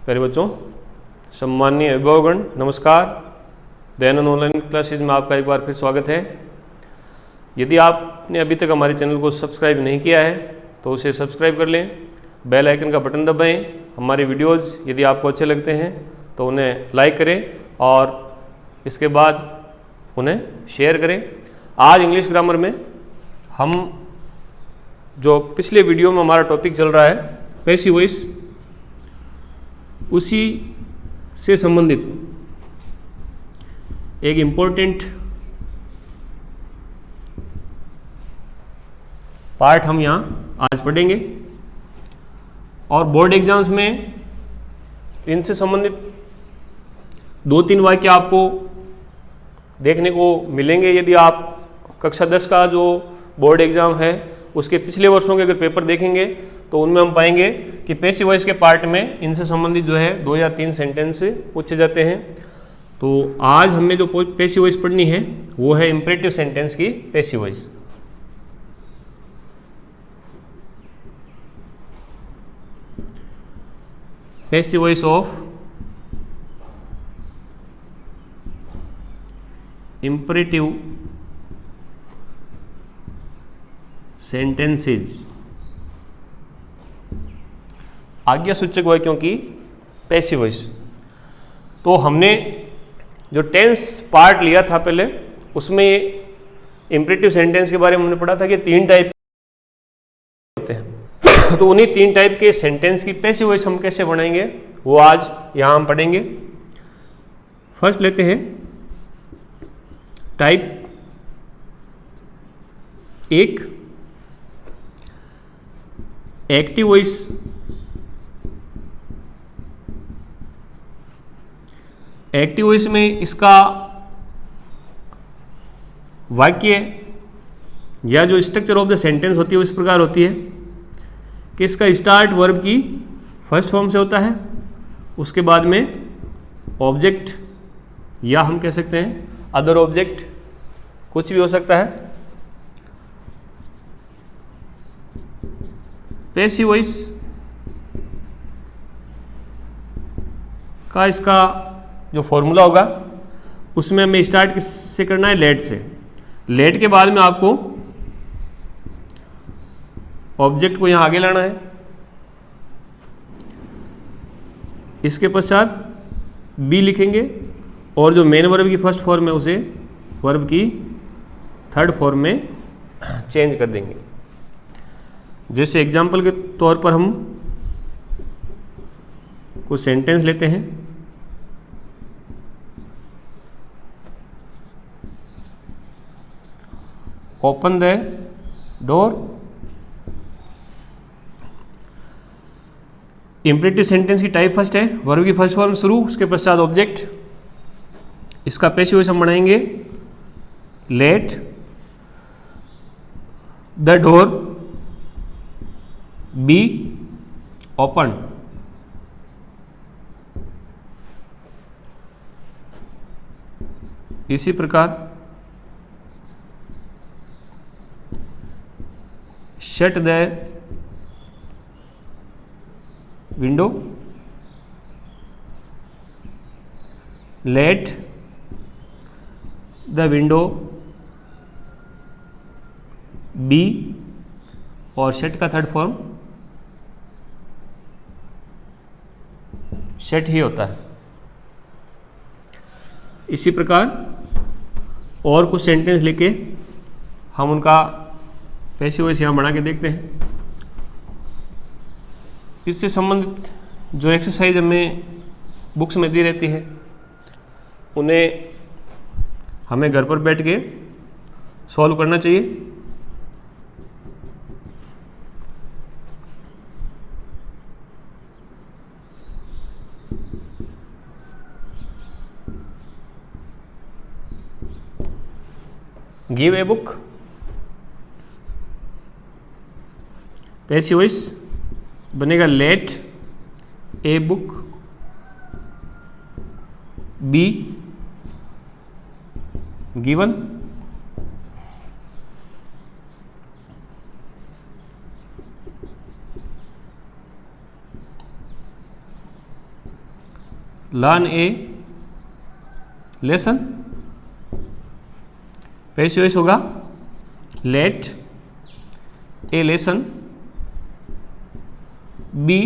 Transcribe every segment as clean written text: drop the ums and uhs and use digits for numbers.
प्यारे बच्चों, सम्माननीय अभिभावकगण, नमस्कार। दयानंद ऑनलाइन क्लासेज में आपका एक बार फिर स्वागत है। यदि आपने अभी तक हमारे चैनल को सब्सक्राइब नहीं किया है तो उसे सब्सक्राइब कर लें, बेल आइकन का बटन दबाएं। हमारे वीडियोस यदि आपको अच्छे लगते हैं तो उन्हें लाइक करें और इसके बाद उन्हें शेयर करें। आज इंग्लिश ग्रामर में हम जो पिछले वीडियो में हमारा टॉपिक चल रहा है पैसिव वॉइस, उसी से संबंधित एक इम्पोर्टेंट पार्ट हम यहाँ आज पढ़ेंगे और बोर्ड एग्जाम्स में इनसे संबंधित 2-3 वाक्य आपको देखने को मिलेंगे। यदि आप कक्षा 10 का जो बोर्ड एग्जाम है उसके पिछले वर्षों के अगर पेपर देखेंगे तो उनमें हम पाएंगे कि पैसिव वॉइस के पार्ट में इनसे संबंधित जो है 2 या 3 सेंटेंस पूछे जाते हैं। तो आज हमें जो पैसिव वॉइस पढ़नी है वो है इंपरेटिव सेंटेंस की passive voice. Passive voice of imperative sentences, आज्ञा सूचक वाक्यों की पैसिव वॉइस। तो हमने जो टेंस पार्ट लिया था पहले, उसमें इंपरेटिव सेंटेंस के बारे में हमने पढ़ा था कि 3 टाइप होते हैं। तो उन्हीं 3 टाइप के सेंटेंस की पैसिव वॉइस हम कैसे बनाएंगे वो आज यहाँ हम पढ़ेंगे। फर्स्ट लेते हैं type 1, active voice. Active voice में इसका वाक्य या जो स्ट्रक्चर ऑफ द सेंटेंस होती है वो इस प्रकार होती है कि इसका स्टार्ट वर्ब की फर्स्ट फॉर्म से होता है, उसके बाद में ऑब्जेक्ट या हम कह सकते हैं अदर ऑब्जेक्ट, कुछ भी हो सकता है। पैसिव वॉइस का इसका जो फॉर्मूला होगा उसमें हमें स्टार्ट किससे करना है, लेट से। लेट के बाद में आपको ऑब्जेक्ट को यहाँ आगे लाना है, इसके पश्चात बी लिखेंगे और जो मेन वर्ब की फर्स्ट फॉर्म है उसे वर्ब की थर्ड फॉर्म में चेंज कर देंगे। जैसे एग्जाम्पल के तौर पर हम कुछ सेंटेंस लेते हैं। Open the door. Imperative sentence की टाइप फर्स्ट है, वर्ब की फर्स्ट फॉर्म शुरू, उसके पश्चात ऑब्जेक्ट। इसका पैसिव वॉइस हम बनाएंगे let the door be open. इसी प्रकार shut the window, let the window be और शट का थर्ड फॉर्म शट ही होता है। इसी प्रकार और कुछ सेंटेंस लेके हम उनका पैसिव वॉइस यहाँ बना के देखते हैं। इससे संबंधित जो एक्सरसाइज हमें बुक्स में दी रहती है उन्हें हमें घर पर बैठ के सॉल्व करना चाहिए। Give a book, passive voice बनेगा let a book be given. Learn a lesson, passive voice होगा let a lesson be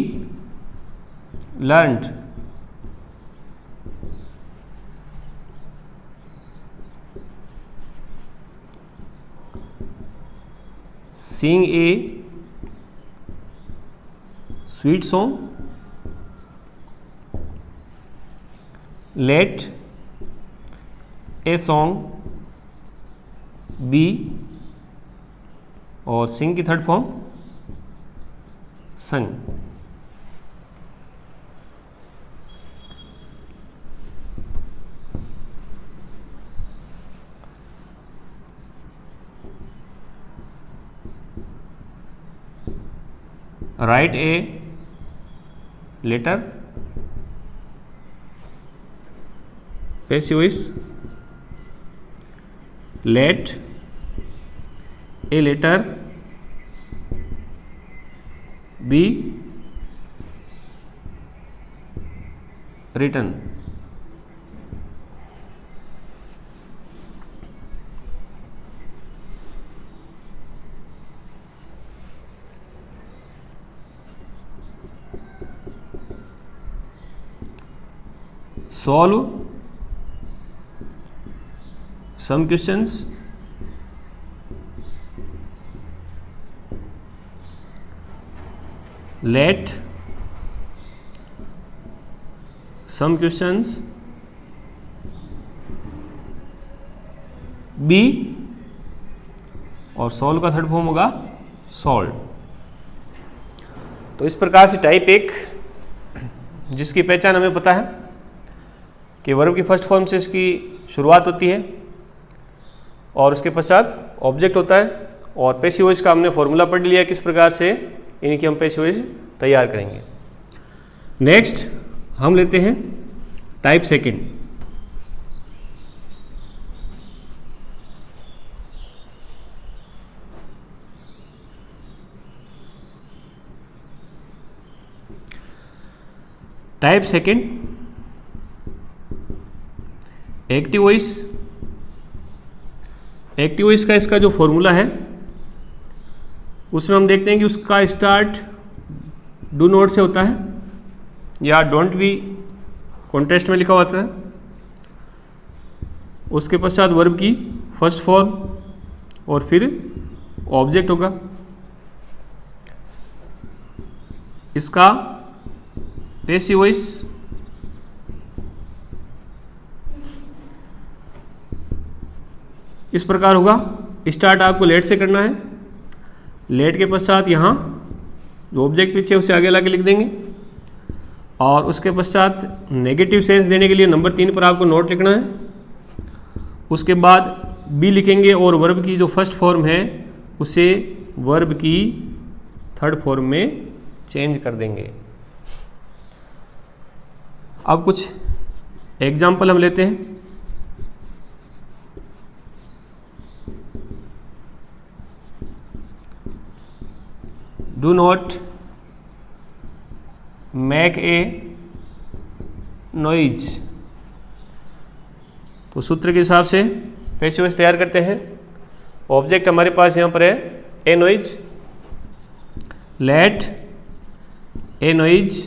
learned, sing a sweet song, let a song be, और sing की third form sung। write a letter, passive voice let a letter be written, solve some questions, let some questions be, और solve का third form होगा solved। तो इस प्रकार से type एक, जिसकी पहचान हमें पता है कि वर्ब की फर्स्ट फॉर्म से इसकी शुरुआत होती है और उसके पश्चात ऑब्जेक्ट होता है, और पैसिव वॉइस का हमने फॉर्मूला पढ़ लिया किस प्रकार से इनकी हम पैसिव वॉइस तैयार करेंगे। नेक्स्ट हम लेते हैं type second. Type second active voice. Active voice का इसका जो फॉर्मूला है उसमें हम देखते हैं कि उसका स्टार्ट डू नॉट से होता है या डोंट बी कॉन्टेस्ट में लिखा होता है। उसके पश्चात वर्ब की फर्स्ट फॉर्म और फिर ऑब्जेक्ट होगा। इसका पैसिव वॉइस इस प्रकार होगा। स्टार्ट आपको लेट से करना है, लेट के पश्चात यहाँ जो ऑब्जेक्ट पीछे उसे आगे लाके लिख देंगे, और उसके पश्चात नेगेटिव सेंस देने के लिए नंबर 3 पर आपको नोट लिखना है। उसके बाद बी लिखेंगे और वर्ब की जो फर्स्ट फॉर्म है उसे वर्ब की थर्ड फॉर्म में चेंज कर देंगे। अब कुछ एग्जाम्पल हम लेते हैं। Do not make a noise. तो सूत्र के हिसाब से पैसिव वॉइस तैयार करते हैं। ऑब्जेक्ट हमारे पास यहाँ पर है a noise, let a noise.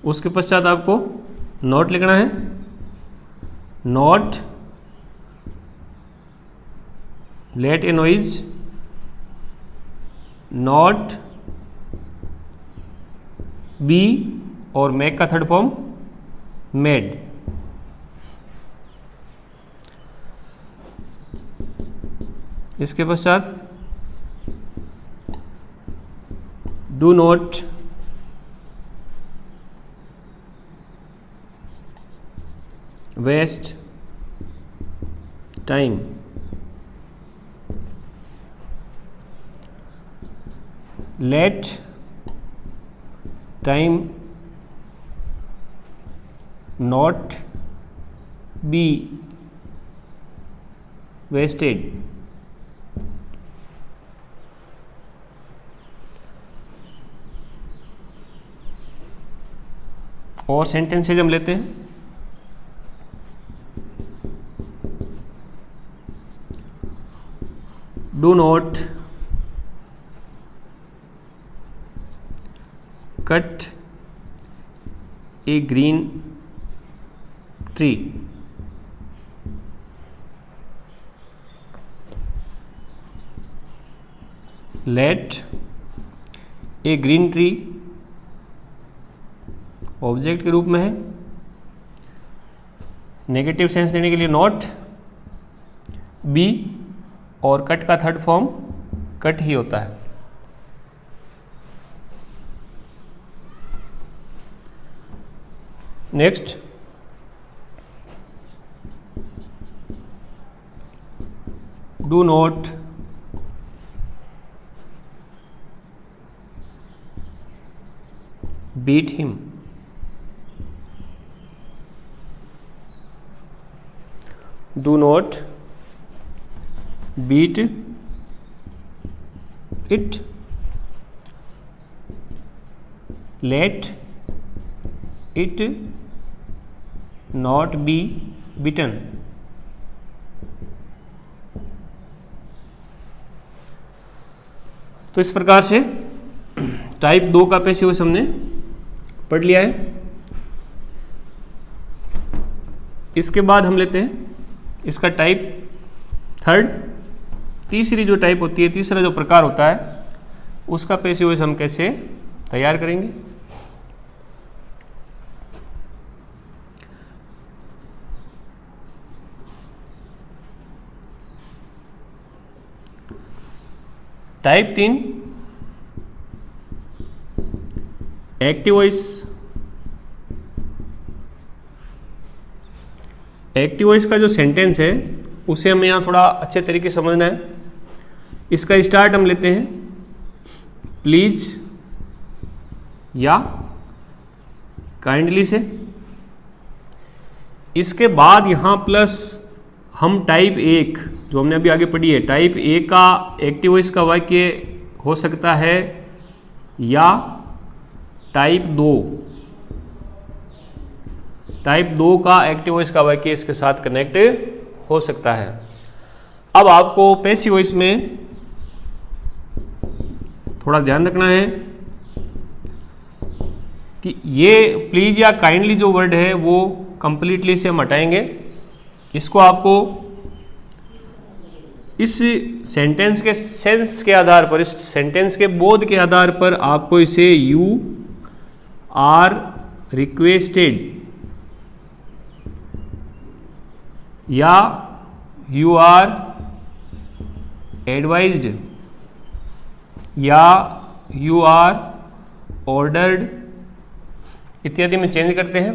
उसके पश्चात आपको नॉट लिखना है, not let a noise, not be, और मेक का थर्ड फॉर्म मेड। इसके पश्चात do not waste time. Let time not be wasted. और सेंटेंसेज हम लेते हैं। Do not cut a green tree. Let a green tree object के रूप में है। नेगेटिव सेंस देने के लिए नॉट, बी, और कट का थर्ड फॉर्म कट ही होता है। Next, do not beat him। Do not beat it। Let it not be beaten। तो इस प्रकार से टाइप 2 का पैसिव वॉइस हमने पढ़ लिया है। इसके बाद हम लेते हैं इसका टाइप थर्ड। तीसरी जो टाइप होती है, तीसरा जो प्रकार होता है, उसका पैसिव वॉइस हम कैसे तैयार करेंगे। Type 3 active voice. Active voice का जो सेंटेंस है उसे हमें यहाँ थोड़ा अच्छे तरीके से समझना है। इसका स्टार्ट हम लेते हैं प्लीज या काइंडली से। इसके बाद यहाँ प्लस हम टाइप 1 जो हमने अभी आगे पढ़ी है, टाइप 1 का एक्टिव वॉइस का वाक्य हो सकता है या टाइप 2 का एक्टिव वॉइस का वाक्य इसके साथ कनेक्ट हो सकता है। अब आपको पैसिव वॉइस में थोड़ा ध्यान रखना है कि ये प्लीज या काइंडली जो वर्ड है वो कंप्लीटली से हम हटाएंगे। इसको आपको इस सेंटेंस के सेंस के आधार पर, इस सेंटेंस के बोध के आधार पर आपको इसे यू आर रिक्वेस्टेड या यू आर एडवाइज्ड या यू आर ऑर्डर्ड इत्यादि में चेंज करते हैं।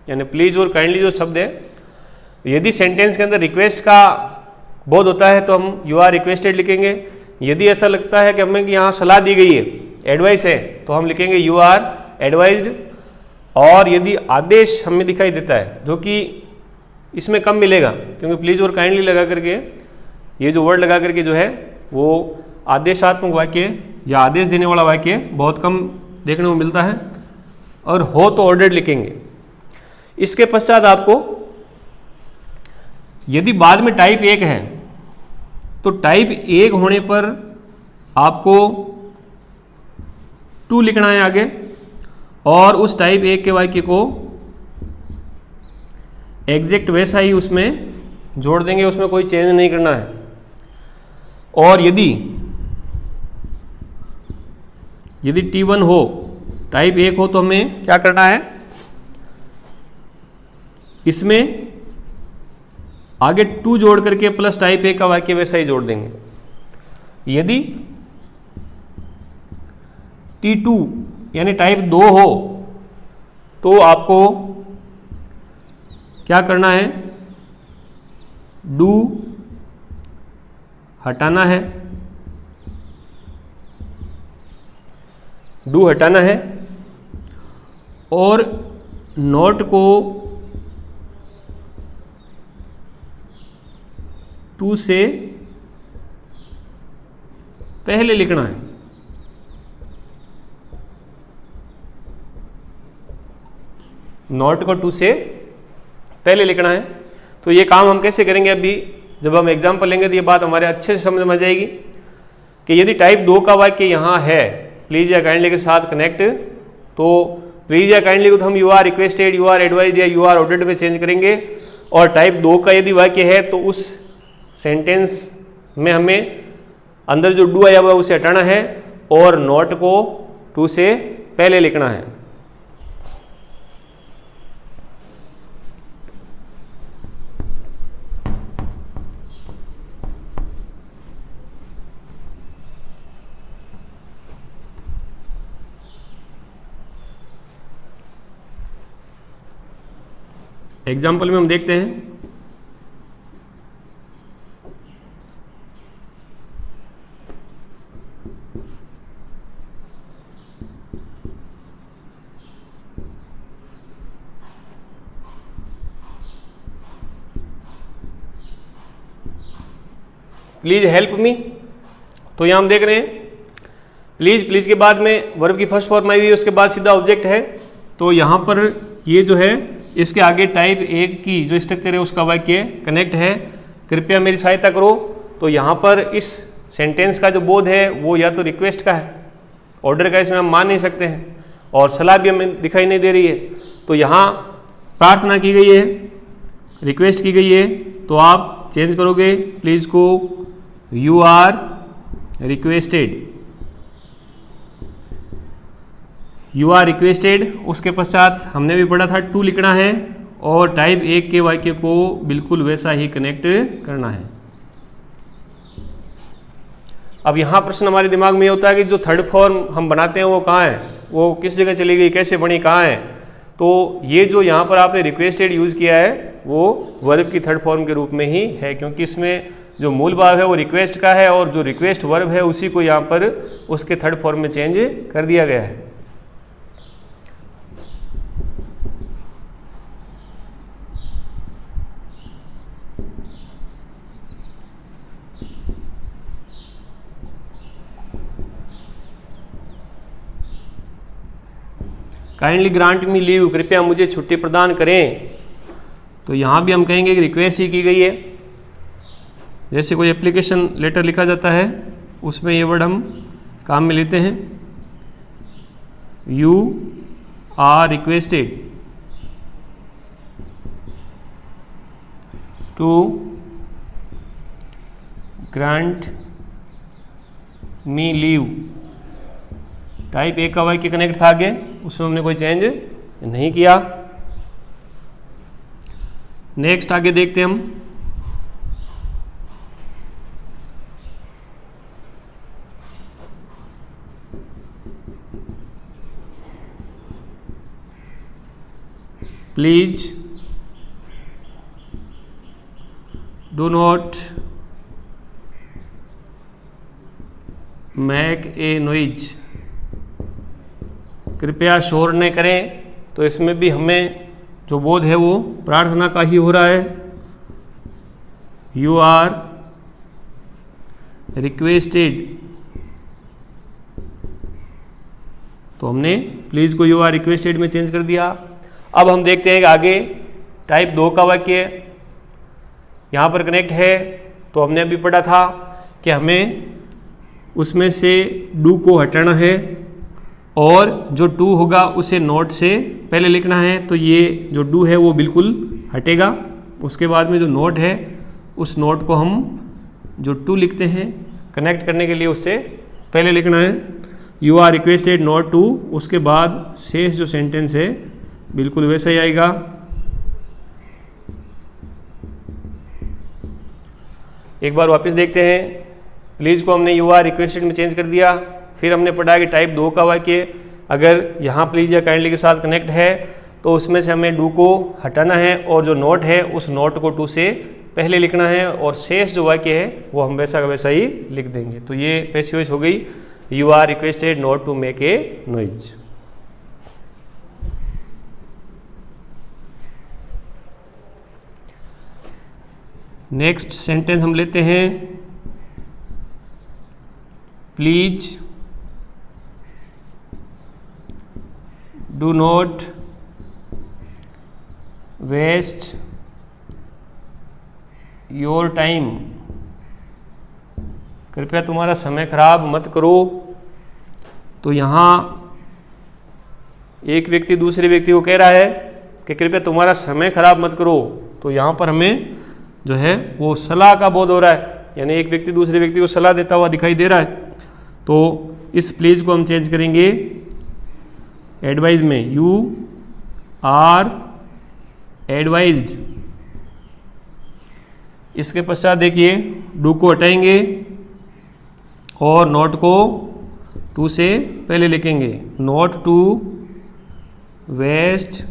यानी प्लीज और काइंडली जो शब्द है, यदि सेंटेंस के अंदर रिक्वेस्ट का बोध होता है तो हम यू आर रिक्वेस्टेड लिखेंगे। यदि ऐसा लगता है कि हमें कि यहाँ सलाह दी गई है, एडवाइस है, तो हम लिखेंगे यू आर एडवाइज्ड। और यदि आदेश हमें दिखाई देता है, जो कि इसमें कम मिलेगा क्योंकि प्लीज और काइंडली लगा करके, ये जो वर्ड लगा करके जो है वो आदेशात्मक वाक्य या आदेश देने वाला वाक्य बहुत कम देखने को मिलता है, और हो तो ऑर्डर्ड लिखेंगे। इसके पश्चात आपको यदि बाद में टाइप 1 है तो टाइप 1 होने पर आपको 2 लिखना है आगे, और उस टाइप 1 के वाक्य को एग्जैक्ट वैसा ही उसमें जोड़ देंगे, उसमें कोई चेंज नहीं करना है। और यदि T1 हो, टाइप 1 हो, तो हमें क्या करना है, इसमें आगे 2 जोड़ करके प्लस टाइप 1 का वाक्य वैसा ही जोड़ देंगे। यदि T2 यानी टाइप 2 हो तो आपको क्या करना है, डू हटाना है, डू हटाना है, और नोट को 2 से पहले लिखना है। नॉट को टू से पहले लिखना है। तो ये काम हम कैसे करेंगे, अभी जब हम एग्जाम्पल लेंगे तो ये बात हमारे अच्छे से समझ में आ जाएगी कि यदि टाइप 2 का वाक्य यहाँ है प्लीज या काइंडली के साथ कनेक्ट, तो प्लीज या काइंडली को तो हम you are requested, you are advise या यू आर ऑर्डर्ड में चेंज करेंगे। और टाइप 2 का यदि वाक्य है तो उस सेंटेंस में हमें अंदर जो डू आया हुआ है उसे हटाना है और नॉट को टू से पहले लिखना है। एग्जाम्पल में हम देखते हैं, प्लीज हेल्प मी। तो यहाँ हम देख रहे हैं प्लीज के बाद में वर्ब की फर्स्ट फॉर्म आई हुई है, उसके बाद सीधा ऑब्जेक्ट है। तो यहाँ पर ये जो है इसके आगे टाइप 1 की जो स्ट्रक्चर है उसका वाक्य कनेक्ट है, कृपया मेरी सहायता करो। तो यहाँ पर इस सेंटेंस का जो बोध है वो या तो रिक्वेस्ट का है, ऑर्डर का इसमें हम मान नहीं सकते हैं, और सलाह भी हमें दिखाई नहीं दे रही है। तो यहाँ प्रार्थना की गई है, रिक्वेस्ट की गई है, तो आप चेंज करोगे प्लीज को you are requested, you are requested. उसके पश्चात हमने भी पढ़ा था टू लिखना है और टाइप 1 के वाक्य को बिल्कुल वैसा ही कनेक्ट करना है। अब यहाँ प्रश्न हमारे दिमाग में ये होता है कि जो थर्ड फॉर्म हम बनाते हैं वो कहाँ है, वो किस जगह चली गई, कैसे बनी, कहाँ है। तो ये जो यहाँ पर आपने रिक्वेस्टेड यूज़ किया है वो वर्ब की थर्ड फॉर्म के रूप में ही है, क्योंकि इसमें जो मूल भाव है वो रिक्वेस्ट का है और जो रिक्वेस्ट वर्ब है उसी को यहाँ पर उसके थर्ड फॉर्म में चेंज कर दिया गया है। काइंडली ग्रांट मी लीव, कृपया मुझे छुट्टी प्रदान करें। तो यहाँ भी हम कहेंगे कि रिक्वेस्ट ही की गई है। जैसे कोई एप्लीकेशन लेटर लिखा जाता है उसमें ये वर्ड हम काम में लेते हैं, you are requested to grant me leave. Type 1 का वाक्य कनेक्ट था आगे, उसमें हमने कोई चेंज नहीं किया। नेक्स्ट आगे देखते हैं हम, please do not make a noise, कृपया शोर न करें। तो इसमें भी हमें जो बोध है वो प्रार्थना का ही हो रहा है, यू आर रिक्वेस्टेड। तो हमने प्लीज को यू आर रिक्वेस्टेड में चेंज कर दिया। अब हम देखते हैं कि आगे टाइप 2 का वाक्य यहाँ पर कनेक्ट है। तो हमने अभी पढ़ा था कि हमें उसमें से डू को हटाना है और जो टू होगा उसे नोट से पहले लिखना है। तो ये जो डू है वो बिल्कुल हटेगा। उसके बाद में जो नोट है उस नोट को हम जो टू लिखते हैं कनेक्ट करने के लिए उससे पहले लिखना है, you are requested not to. उसके बाद शेष जो सेंटेंस है बिल्कुल वैसा ही आएगा। एक बार वापस देखते हैं, प्लीज़ को हमने यू आर रिक्वेस्टेड में चेंज कर दिया। फिर हमने पढ़ा कि टाइप 2 का वाक्य अगर यहाँ प्लीज या काइंडली के साथ कनेक्ट है तो उसमें से हमें डू को हटाना है और जो नोट है उस नोट को टू से पहले लिखना है और शेष जो वाक्य है वो हम वैसा का वैसा ही लिख देंगे। तो ये पैसिव वॉइस हो गई, you are requested not to make a noise. Next sentence हम लेते हैं, please do not waste your time, कृपया तुम्हारा समय खराब मत करो। तो यहाँ एक व्यक्ति दूसरे व्यक्ति को कह रहा है कि कृपया तुम्हारा समय खराब मत करो। तो यहाँ पर हमें जो है वो सलाह का बोध हो रहा है, यानी एक व्यक्ति दूसरे व्यक्ति को सलाह देता हुआ दिखाई दे रहा है। तो इस प्लीज को हम चेंज करेंगे एडवाइज में, यू आर एडवाइज्ड। इसके पश्चात देखिए डू को हटाएंगे और नॉट को टू से पहले लिखेंगे, not to waste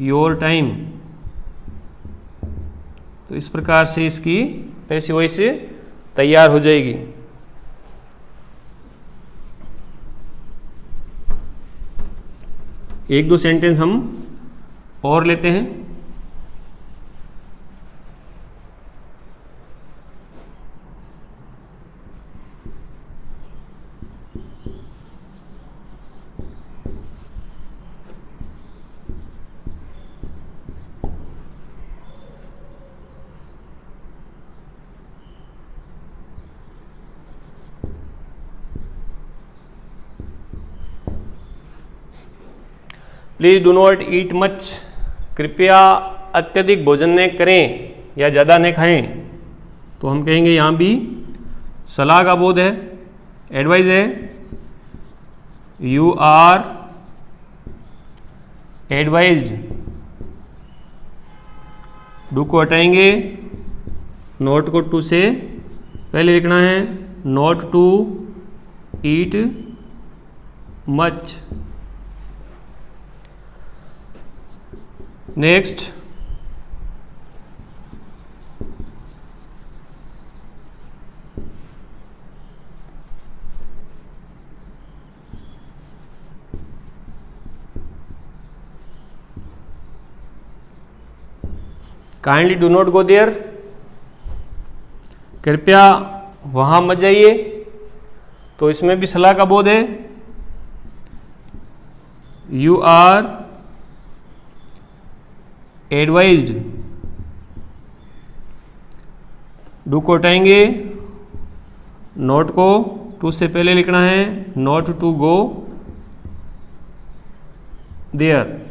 your time. तो इस प्रकार से इसकी पैसिव वॉइस तैयार हो जाएगी। एक दो सेंटेंस हम और लेते हैं। Please do not eat much, कृपया अत्यधिक भोजन न करें या ज़्यादा न खाएं। तो हम कहेंगे यहाँ भी सलाह का बोध है, एडवाइस है, यू आर एडवाइज्ड। डू को हटाएंगे, नॉट को टू से पहले लिखना है, not to eat much. Next kindly do not go there, कृपया वहां मत जाइए। तो इसमें भी सलाह का बोध है, यू आर एडवाइज्ड। डू को हटाएंगे, नॉट को टू से पहले लिखना है, नॉट टू गो देयर।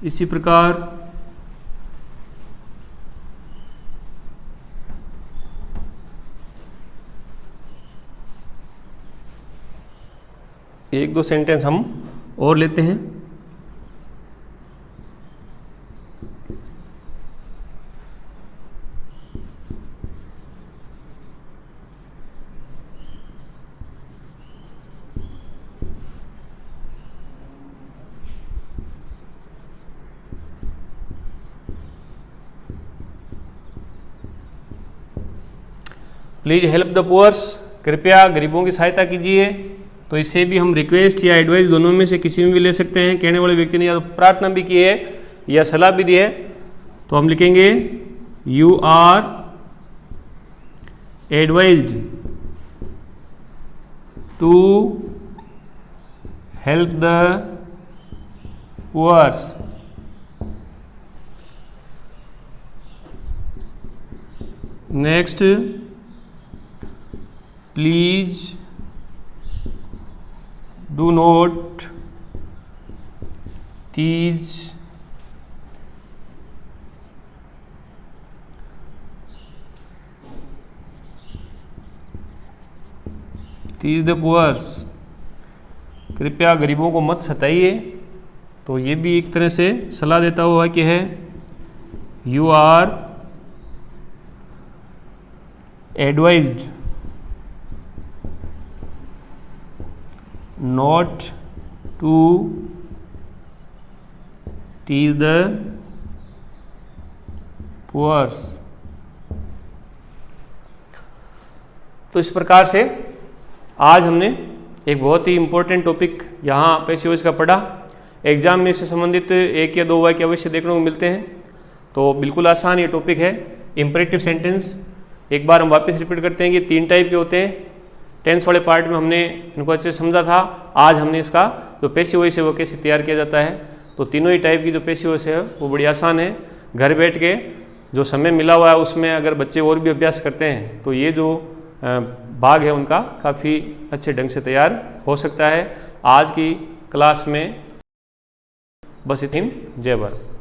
इसी प्रकार एक दो सेंटेंस हम और लेते हैं। प्लीज हेल्प द पुअर्स, कृपया गरीबों की सहायता कीजिए। तो इसे भी हम रिक्वेस्ट या एडवाइस दोनों में से किसी में भी ले सकते हैं। कहने वाले व्यक्ति ने या तो प्रार्थना भी की है या सलाह भी दी है। तो हम लिखेंगे you are advised to help the poors. Next, please do not tease the poor, कृपया गरीबों को मत सताइए। तो ये भी एक तरह से सलाह देता हुआ कि है you are advised not to tease the poor। तो इस प्रकार से आज हमने एक बहुत ही इम्पोर्टेंट टॉपिक यहाँ पैसिव वॉइस का पढ़ा। एग्जाम में इससे संबंधित एक या दो वाक्य अवश्य देखने को मिलते हैं। तो बिल्कुल आसान ये टॉपिक है। इम्परेटिव सेंटेंस एक बार हम वापस रिपीट करते हैं कि 3 टाइप के होते हैं, टेंस वाले पार्ट में हमने इनको अच्छे से समझा था। आज हमने इसका जो पैसिव वॉइस है वो कैसे तैयार किया जाता है। तो तीनों ही टाइप की जो पैसिव वॉइस है वो बड़ी आसान है। घर बैठ के जो समय मिला हुआ है उसमें अगर बच्चे और भी अभ्यास करते हैं तो ये जो भाग है उनका काफ़ी अच्छे ढंग से तैयार हो सकता है। आज की क्लास में बस इतनी। जय भारत।